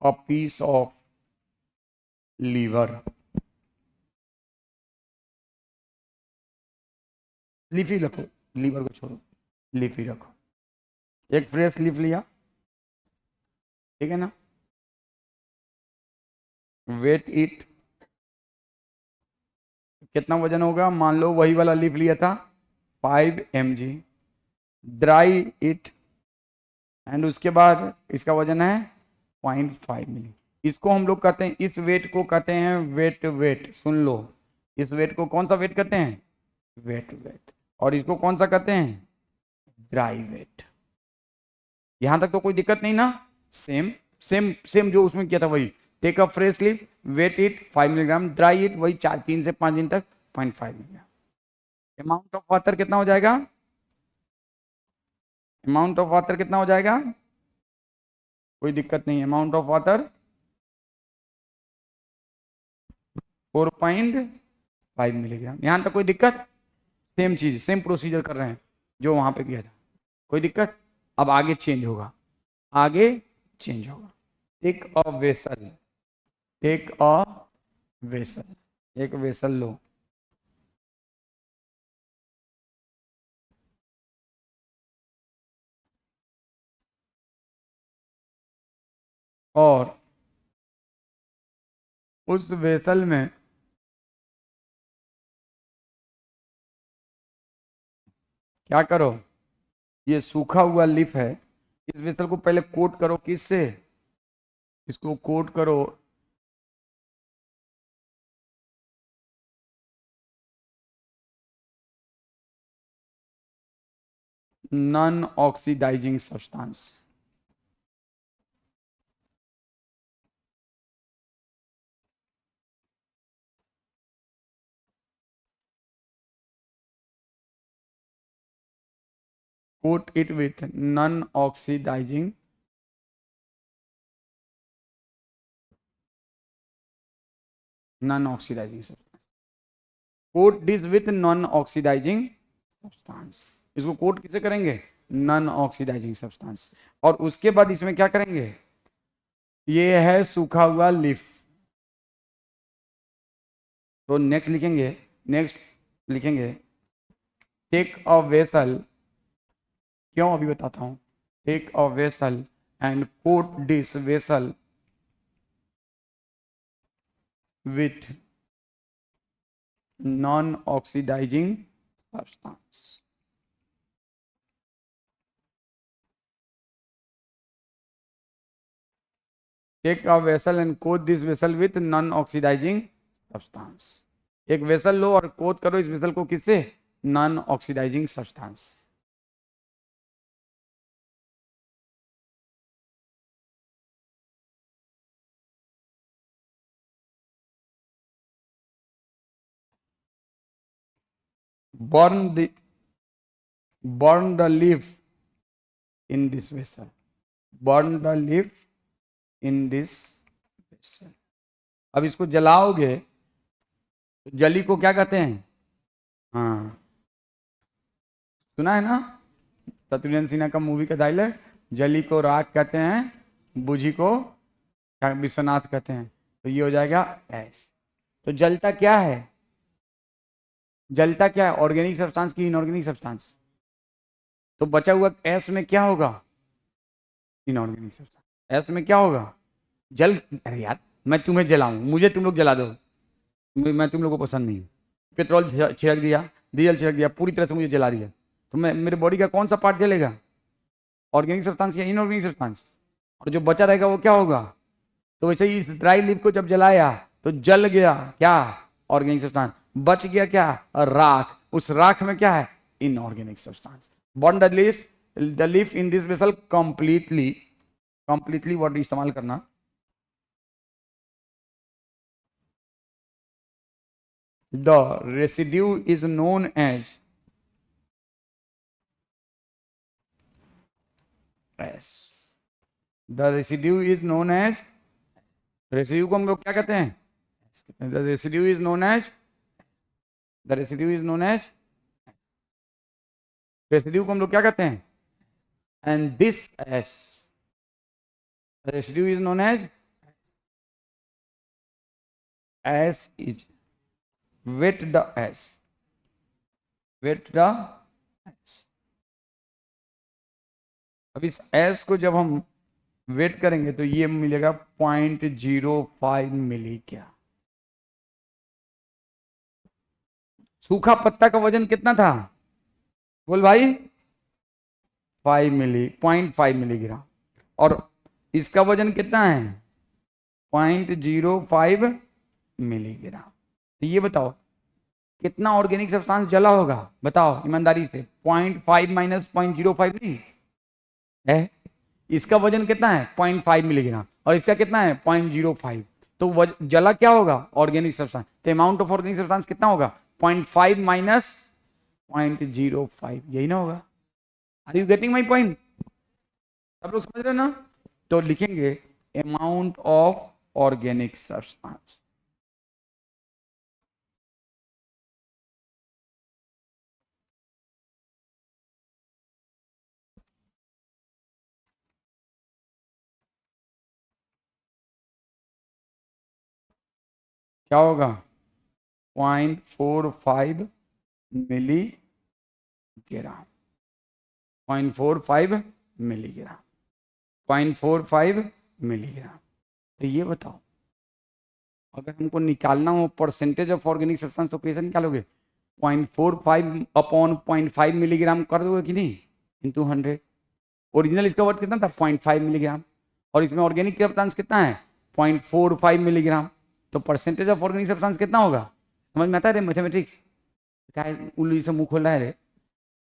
a piece of liver, leaf ही रखो, लीवर को छोड़ो, लीफ ही रखो। एक फ्रेश लीफ लिया, ठीक है ना, वेट इट, कितना वजन होगा, मान लो वही वाला लीफ लिया था 5 mg, ड्राई इट, एंड उसके बाद इसका वजन है 0.5 मिली। इसको हम लोग कहते हैं, इस वेट को कहते हैं वेट, वेट सुन लो, इस वेट को कौन सा वेट कहते हैं, वेट वेट, और इसको कौन सा कहते हैं, ड्राई वेट। यहां तक तो कोई दिक्कत नहीं ना, सेम सेम सेम जो उसमें किया था वही। Take a fresh leaf, weight it 5 milligram, dry it वही 3 से 5 दिन तक 0.5 मिलीग्राम। अमाउंट ऑफ वाटर कितना हो जाएगा, अमाउंट ऑफ वाटर कितना हो जाएगा, कोई दिक्कत नहीं, अमाउंट ऑफ वाटर 4.5 मिलीग्राम। यहां तक कोई दिक्कत, सेम चीज सेम प्रोसीजर कर रहे हैं जो वहां पे किया था, कोई दिक्कत। अब आगे चेंज होगा, आगे चेंज होगा। Take a vessel, take a vessel, एक वेसल लो, और उस वेसल में क्या करो, ये सूखा हुआ लीफ है, इस वेसल को पहले कोट करो, किससे, इसको कोट करो non oxidizing substance, coat it with non-oxidizing substance, coat this with non-oxidizing substance। इसको कोट किसे करेंगे, नॉन ऑक्सीडाइजिंग सब्सटेंस। और उसके बाद इसमें क्या करेंगे, ये है सूखा हुआ लीफ, तो नेक्स्ट लिखेंगे, नेक्स्ट लिखेंगे टेक अ वेसल, क्यों अभी बताता हूं, take a vessel and coat this vessel with non-oxidizing substance। Take a vessel and coat this vessel with non-oxidizing substance। एक वेसल लो और कोट करो इस वेसल को किससे, non oxidizing substance. burn the burn the leaf in this vessel, burn the leaf in this vessel। अब इसको जलाओगे तो जली को क्या कहते हैं, हाँ सुना है ना, शत्रुघ्न सिन्हा का मूवी का डायलॉग, जली को राख कहते हैं, बुझी को क्या विश्वनाथ कहते हैं, तो ये हो जाएगा एस। तो जलता क्या है, जलता क्या है, ऑर्गेनिक सब्सटेंस की इनऑर्गेनिक सब्सटेंस, तो बचा हुआ एस में क्या होगा, इनऑर्गेनिक सब्सटेंस। एस में क्या होगा, जल, अरे यार मैं तुम्हें जलाऊं, मुझे तुम लोग जला दो, मैं तुम लोगों को पसंद नहीं, पेट्रोल छिड़क दिया, डीजल छिड़क दिया, पूरी तरह से मुझे जला दिया, तो मैं, मेरे बॉडी का कौन सा पार्ट जलेगा, ऑर्गेनिक सब्सटेंस या इनऑर्गेनिक सब्सटेंस, और जो बचा रहेगा वो क्या होगा। तो वैसे ही इस ड्राई लीफ को जब जलाया तो जल गया क्या, ऑर्गेनिक सब्सटेंस, बच गया क्या, राख, उस राख में क्या है, inorganic substance. Burn the leaf in this vessel completely, completely word इस्तेमाल करना, the residue is known as the residue is known as, residue को हम लोग क्या कहते हैं, the residue is known as, the residue is known as, residue को हम लोग क्या कहते हैं, and this S, residue is known as, S is weight the S, weight the S। अब इस S को जब हम वेट करेंगे तो ये मिलेगा 0.05 मिली। क्या सूखा पत्ता का वजन कितना था बोल भाई? 0.5 मिलीग्राम। और इसका वजन कितना है? 0.05 मिलीग्राम। तो ये बताओ कितना ऑर्गेनिक सब्सटेंस जला होगा? बताओ ईमानदारी से। 0.5 माइनस 0.05 नहीं है। इसका वजन कितना है? 0.5 मिलीग्राम और इसका कितना है? 0.05। तो जला क्या होगा? Organic substance. तो अमाउंट ऑफ ऑर्गेनिक सब्सटेंस कितना होगा? 0.5 माइनस 0.05, यही ना होगा? Are you getting my point? सब लोग समझ रहे हो ना? तो लिखेंगे अमाउंट ऑफ ऑर्गेनिक सब्सटेंस। क्या होगा? 0.45 मिलीग्राम। 0.45 मिलीग्राम। 0.45 मिलीग्राम। तो ये बताओ अगर हमको निकालना हो परसेंटेज ऑफ ऑर्गेनिक सब्सटेंस तो कैसे निकालोगे? 0.45 अपॉन 0.5 मिलीग्राम कर दोगे कि नहीं? इंटू 100। ओरिजिनल इसका वर्ड कितना था? 0.5 मिलीग्राम और इसमें ऑर्गेनिक सब्सटेंस कितना है? 0.45 मिलीग्राम। तो परसेंटेज ऑफ ऑर्गेनिक सब्सटेंस कितना होगा? समझ में आता है रे मैथमेटिक्स? क्या है उल्लू से मुंह खोल रहा है रे?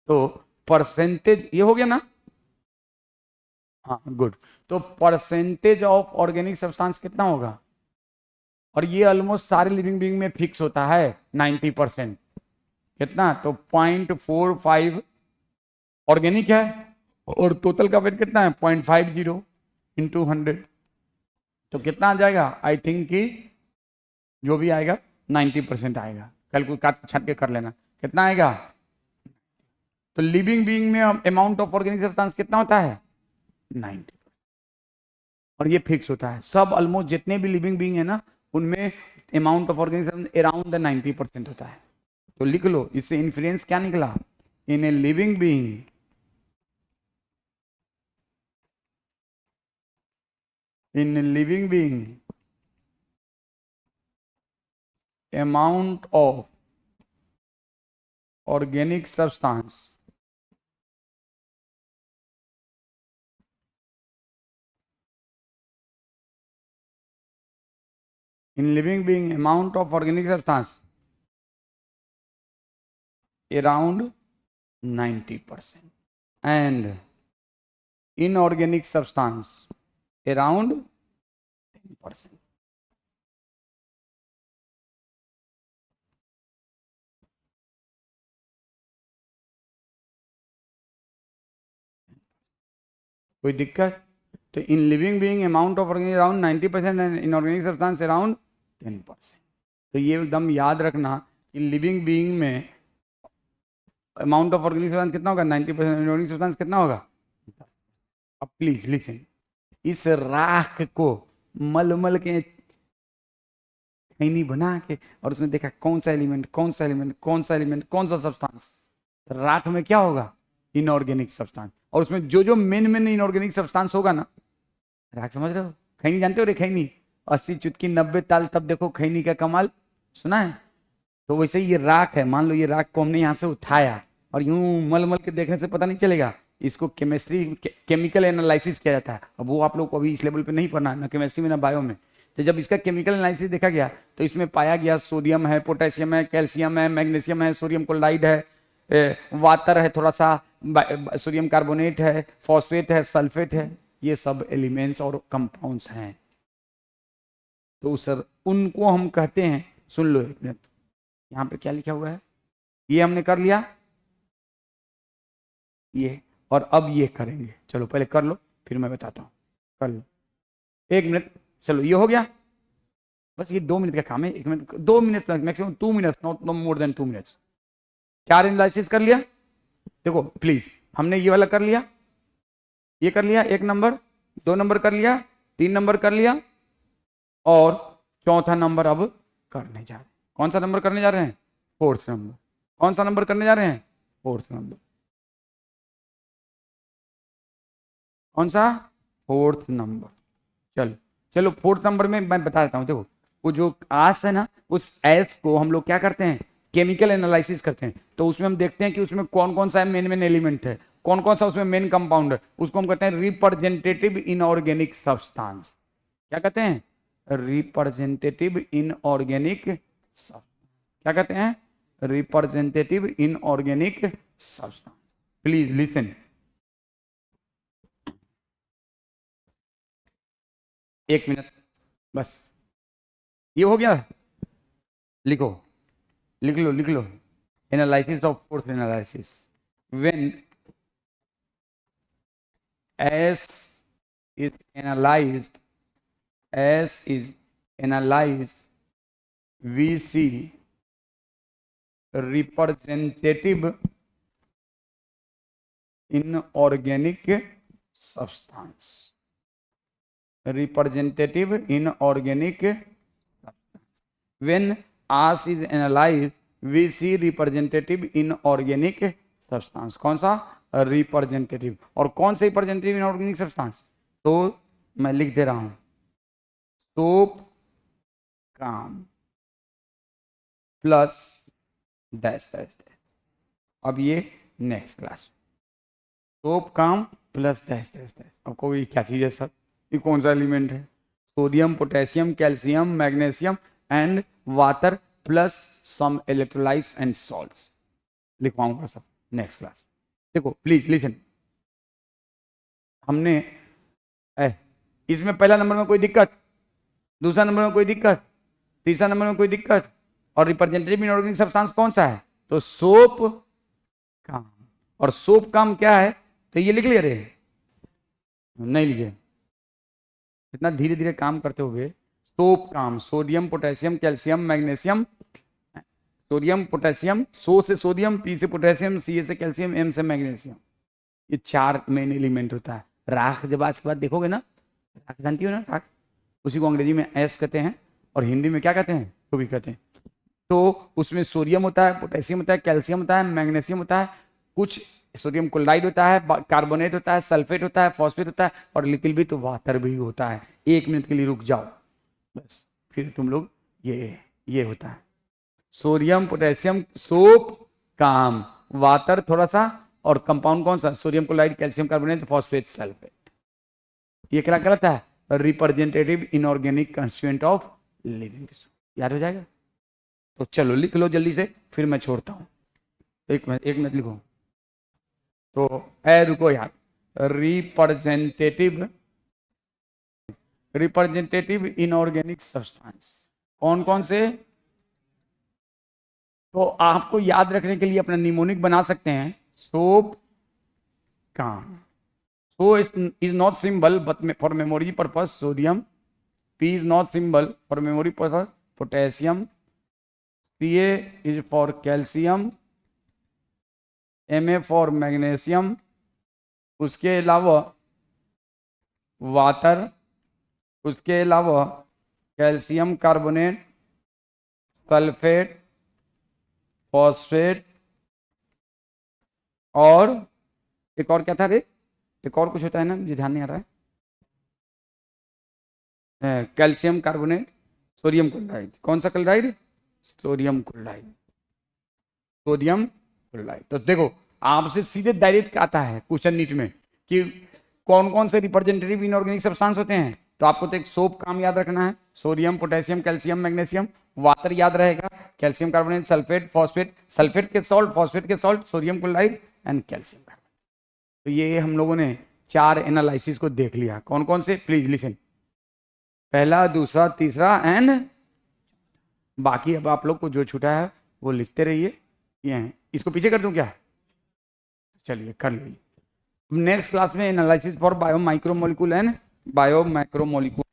तो परसेंटेज ये हो गया ना? हाँ गुड। तो परसेंटेज ऑफ ऑर्गेनिक सब्सटेंस कितना होगा? और ये ऑलमोस्ट सारे लिविंग बीइंग में फिक्स होता है 90%। कितना? तो 0.45 ऑर्गेनिक है और टोटल का वेट कितना है? 0.50 इंटू 100। तो कितना आ जाएगा? आई थिंक कि जो भी आएगा 90% आएगा। कल कोई काट छट के कर लेना कितना आएगा। तो लिविंग बीइंग में अमाउंट ऑफ ऑर्गेनिक सब्सटेंस कितना होता है? 90। और ये फिक्स होता है। सब ऑलमोस्ट जितने भी लिविंग बीइंग है ना उनमें amount of organic substance around the 90% होता है। तो लिख लो इससे इन्फ्लुएंस क्या निकला? In a living being amount of organic substance amount of organic substance around 90% and inorganic substance around 10%। कोई दिक्कत? तो इन living being amount of organic around 90% and inorganic substance around 10%। तो ये एकदम याद रखना कि लिविंग बीइंग में अमाउंट ऑफ ऑर्गेनिक सब्सटेंस कितना होगा? 90%। इनऑर्गेनिक सब्सटेंस कितना होगा? अब प्लीज लिसन, इस राख को मलमल के खैनी बना के और उसमें देखा कौन सा एलिमेंट कौन सा एलिमेंट कौन सा एलिमेंट कौन सा सब्सटेंस। राख में क्या होगा? Inorganic substance. और उसमें जो जो मेन इनऑर्गेनिक सब्सटेंस होगा ना, राख समझ रहे हो? खैनी जानते हो रे? खैनी 80 चुटकी 90 ताल तब देखो खैनी का कमाल, सुना है? तो वैसे ये राख है। मान लो ये राख को हमने यहाँ से उठाया और यूं मल मल के देखने से पता नहीं चलेगा। इसको केमिस्ट्री केमिकल एनालिसिस किया जाता है। अब वो आप लोग को अभी इस लेवल पे नहीं पढ़ना, ना केमिस्ट्री में ना बायो में। तो जब इसका केमिकल एनालिसिस देखा गया तो इसमें पाया गया सोडियम है, पोटेशियम है, कैल्शियम है, मैग्नीशियम है, सोडियम क्लोराइड है, वाटर है, थोड़ा सा सोडियम कार्बोनेट है, फॉस्फेट है, सल्फेट है। ये सब एलिमेंट्स और कंपाउंड्स हैं। तो सर उनको हम कहते हैं, सुन लो एक मिनट, यहाँ पे क्या लिखा हुआ है? ये हमने कर लिया ये, और अब ये करेंगे। चलो पहले कर लो फिर मैं बताता हूँ। कर लो 1 मिनट। चलो ये हो गया। बस ये 2 मिनट का काम है। 1 minute 2 minute maximum 2 minutes, not more than 2 minutes. 4 analysis कर लिया। देखो प्लीज, हमने ये वाला कर लिया, ये कर लिया 1 नंबर, 2 नंबर कर लिया, 3 नंबर कर लिया और चौथा नंबर अब करने जा रहे हैं। कौन सा नंबर करने जा रहे हैं? Fourth number. कौन सा नंबर करने जा रहे हैं? Fourth number. कौन सा? Fourth number. चलो चलो, फोर्थ नंबर में मैं बता देता हूँ। देखो, वो जो आस है ना, उस एस को हम लोग क्या करते हैं? केमिकल एनालिसिस करते हैं। तो उसमें हम देखते हैं कि उसमें कौन कौन सा मेन मेन एलिमेंट है, कौन कौन सा उसमें मेन कंपाउंड है। उसको हम कहते हैं रिप्रेजेंटेटिव इनऑर्गेनिक सब्सटेंस। क्या कहते हैं? Representative inorganic. क्या कहते हैं? Representative inorganic substance. Please listen. एक मिनट बस, ये हो गया। लिखो, लिख लो। Analysis of fourth analysis. When S is analyzed, we see representative inorganic substance. Representative inorganic substance. When S is analyzed, we see representative inorganic substance. कौन सा? रिप्रेजेंटेटिव। और कौन से रिप्रेजेंटेटिव इनऑर्गेनिक सब्सटेंस? तो मैं लिख दे रहा हूं, सोप काम प्लस डैश डैश डैश। अब ये नेक्स्ट क्लास, सोप काम प्लस डैश डैश डैश। आपको ये क्या चीज है सर? ये कौन सा एलिमेंट है? Sodium, potassium, calcium, magnesium and water plus some electrolytes and salts. लिखवाऊंगा सर नेक्स्ट क्लास। देखो प्लीज लिसन। हमने इसमें पहला नंबर में कोई दिक्कत, दूसरा नंबर में कोई दिक्कत, तीसरा नंबर में कोई दिक्कत, और रिप्रेजेंटेटिव इनऑर्गेनिक सब्सटेंस कौन सा है? तो सोप काम। और सोप काम क्या है? तो ये लिख लिया रे? नहीं लिखे? इतना धीरे धीरे काम करते हुए। सोप काम, sodium, potassium, calcium, magnesium, sodium, potassium, so से सोडियम, पी से पोटेशियम, सी से कैल्शियम, एम से मैग्नीशियम। ये चार मेन एलिमेंट होता है। राख जब आज के बाद देखोगे ना, राख जानती हो ना, राख, उसी को अंग्रेजी में एस कहते हैं और हिंदी में क्या कहते हैं? तो भी कहते हैं। तो उसमें सोडियम होता है, पोटेशियम होता है, कैल्शियम होता है, मैग्नीशियम होता है, कुछ सोडियम क्लोराइड होता है, कार्बोनेट होता है, सल्फेट होता है, फॉस्फेट होता है, और लिटिल भी तो वाटर भी होता है। 1 मिनट के लिए रुक जाओ बस, फिर तुम लोग ये होता है सोडियम, पोटेशियम, सोप काम, वाटर थोड़ा सा, और कंपाउंड कौन सा? Sodium chloride, calcium carbonate, phosphate, sulphate. ये क्या कहता है? Representative inorganic constituent of living tissue. याद हो जाएगा? तो चलो लिख लो जल्दी से, फिर मैं छोड़ता हूं। एक मिनट लिखो। तो रुको यार, रिप्रेजेंटेटिव इनऑर्गेनिक सब्सटेंस कौन कौन से? तो आपको याद रखने के लिए अपना निमोनिक बना सकते हैं। सोप काम, so is not symbol but for memory purpose sodium, P is not symbol for memory purpose potassium, Ca is for calcium, Ma for magnesium, उसके अलावा वाटर, उसके अलावा कैल्शियम कार्बोनेट, सल्फेट, फॉस्फेट, और एक और क्या था रे? एक और कुछ होता है ना, मुझे ध्यान नहीं आ रहा है। Calcium carbonate, sodium chloride. कौन सा chloride? Sodium chloride. Sodium chloride. तो देखो, आपसे सीधे डायरेक्ट आता है क्वेश्चन नीट में कि कौन कौन से रिप्रेजेंटेटिव इनऑर्गेनिक सब्सटेंस होते हैं। तो आपको तो एक सोप काम याद रखना है, sodium, potassium, calcium, magnesium, water याद रहेगा, calcium carbonate, sulphate, phosphate, sulphate के सॉल्ट, फॉस्फेट के salt, sodium chloride and calcium carbonate. तो ये हम लोगों ने 4 एनालिसिस को देख लिया। कौन कौन से? Please listen. पहला, दूसरा, तीसरा एंड बाकी अब आप लोग को जो छूटा है वो लिखते रहिए। ये इसको पीछे कर दूं क्या? चलिए कर लीजिए। नेक्स्ट क्लास में analysis for bio micro molecule and bio macro molecule